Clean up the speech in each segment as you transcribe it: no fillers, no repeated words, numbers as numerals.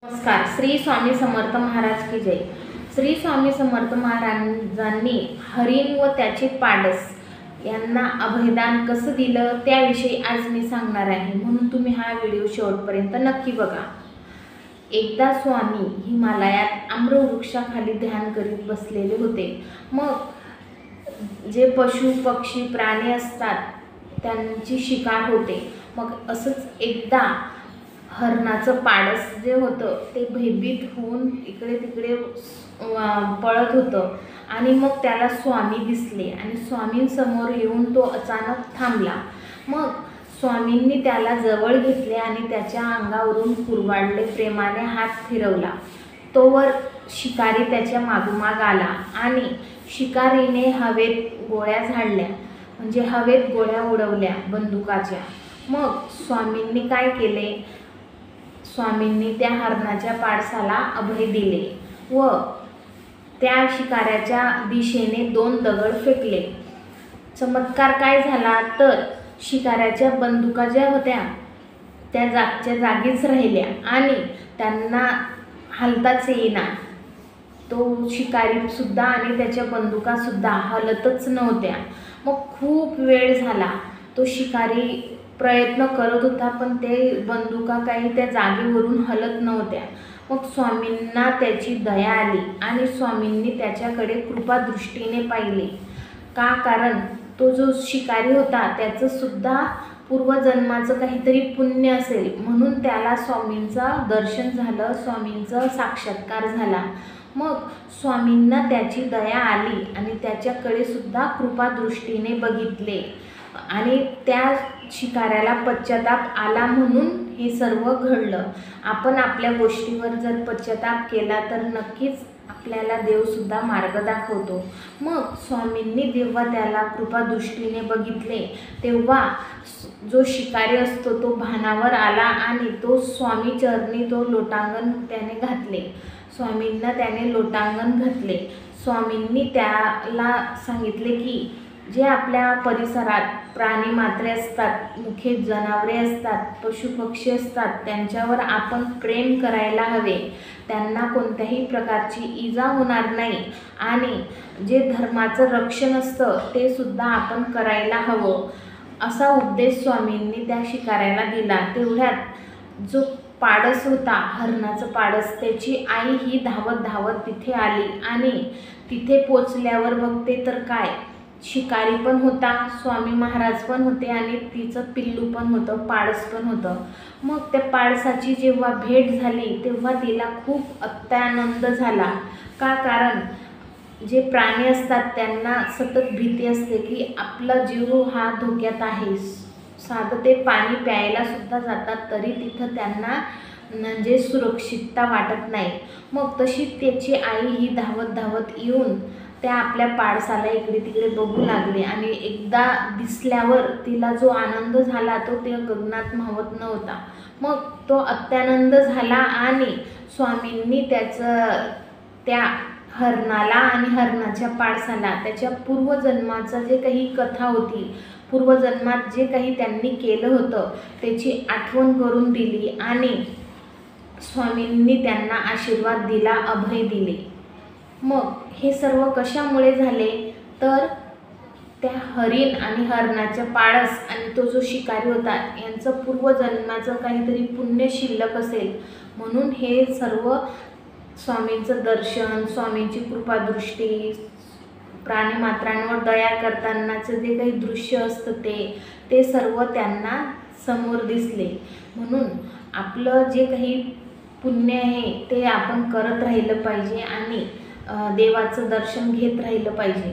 नमस्कार. श्री स्वामी समर्थ महाराज की जय. श्री स्वामी समर्थ महाराजांनी हरिण व त्याचे पाडस यांना अभयदान कसं दिलं त्याविषयी आज मी सांगणार आहे, म्हणून तुम्ही हा व्हिडिओ शेवटपर्यंत नक्की बघा. एकदा स्वामी हिमालयात आम्रवृक्षाखाली ध्यान करीत बसलेले होते. मग जे पशु पक्षी प्राणी असतात त्यांची शिकार होते. मग असंच एकदा हरणाचं पाडस जे होतं ते भयभीत होऊन इकडे तिकडे पळत होतं आणि मग त्याला स्वामी दिसले आणि स्वामींसमोर येऊन तो अचानक थांबला. मग स्वामींनी त्याला जवळ घेतले आणि त्याच्या अंगावरून कुरवाडले, प्रेमाने हात फिरवला. तोवर शिकारी त्याच्या मागोमाग आला आणि शिकारीने हवेत गोळ्या झाडल्या, म्हणजे हवेत गोळ्या उडवल्या बंदुकाच्या. मग स्वामींनी काय केले, स्वामींनी त्या हरणाच्या पाडसाला अभय दिले व त्या शिकाऱ्याच्या दिशेने 2 दगड फेकले. चमत्कार काय झाला तर शिकाऱ्याच्या बंदुका ज्या होत्या त्या जागच्या जागीच राहिल्या आणि त्यांना हलताच येईना. तो शिकारी सुद्धा आणि त्याच्या बंदुका सुद्धा हलतच नव्हत्या. मग खूप वेळ झाला तो शिकारी प्रयत्न करत होता, पण ते बंदुका काही त्या जागेवरून हलत नव्हत्या. मग स्वामींना त्याची दया आली आणि स्वामींनी त्याच्याकडे कृपादृष्टीने पाहिले. कारण तो जो शिकारी होता त्याचं सुद्धा पूर्वजन्माचं काहीतरी पुण्य असेल, म्हणून त्याला स्वामींचं दर्शन झालं, स्वामींचा साक्षात्कार झाला. मग स्वामींना त्याची दया आली आणि त्याच्याकडे सुद्धा कृपादृष्टीने बघितले आणि त्या शिकाऱ्याला पश्चाताप आला, म्हणून हे सर्व घडलं. आपण आपल्या गोष्टीवर जर पश्चाताप केला तर नक्कीच आपल्याला देवसुद्धा मार्ग दाखवतो. मग स्वामींनी जेव्हा त्याला कृपादृष्टीने बघितले तेव्हा जो शिकारी असतो तो भानावर आला आणि तो स्वामी चरणी तो लोटांगण त्याने घातले. स्वामींना त्याने लोटांगण घातले. स्वामींनी त्याला सांगितले की जे आपल्या परिसरात प्राणी मात्रे असतात, मुख्य जनावरे असतात, पशुपक्षी असतात, त्यांच्यावर आपण प्रेम करायला हवे. त्यांना कोणत्याही प्रकारची इजा होणार नाही आणि जे धर्माचं रक्षण असतं ते सुद्धा आपण करायला हवं, असा उपदेश स्वामींनी त्या शिकाऱ्याला दिला. तेवढ्यात जो पाडस होता, हरणाचं पाडस, त्याची आई ही धावत धावत तिथे आली आणि तिथे पोचल्यावर बघते तर काय, शिकारी पण होता, स्वामी महाराज पण होते आणि तिचं पिल्लू पण होतं, पाडस पण होतं. मग त्या पाडसाची जेव्हा भेट झाली तेव्हा तिला खूप अत्यानंद झाला. कारण जे प्राणी असतात त्यांना सतत भीती असते की आपला जीव हा धोक्यात आहे. साधं ते पाणी प्यायला सुद्धा जातात तरी तिथं त्यांना म्हणजे सुरक्षितता वाटत नाही. मग तशी त्याची आई ही धावत धावत येऊन त्या आपल्या पाडसाला इकडे तिकडे बघू लागले आणि एकदा दिसल्यावर तिला जो आनंद झाला तो त्या गगनात मावत नव्हता. मग तो अत्यानंद झाला आणि स्वामींनी त्या हरणाला आणि हरणाच्या पाडसाला त्याच्या पूर्वजन्माचं जे काही कथा होती, पूर्वजन्मात जे काही त्यांनी केलं होतं त्याची आठवण करून दिली आणि स्वामींनी त्यांना आशीर्वाद दिला, अभय दिले. मग हे सर्व कशामुळे झाले तर त्या हरिण आणि हरणाच्या पाडस आणि तो जो शिकारी होता यांचं पूर्वजन्माचं काहीतरी पुण्य शिल्लक असेल, म्हणून हे सर्व स्वामींचं दर्शन, स्वामींची कृपादृष्टी, प्राणीमात्रांवर दया करतानाचं जे काही दृश्य असतं ते सर्व त्यांना समोर दिसले. म्हणून आपलं जे काही पुण्य आहे ते आपण करत राहिलं पाहिजे आणि देवाचं दर्शन घेत राहिलं पाहिजे.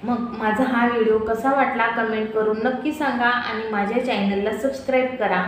मग माझा हा व्हिडिओ कसा वाटला कमेंट करून नक्की सांगा आणि माझ्या चॅनलला सबस्क्राईब करा.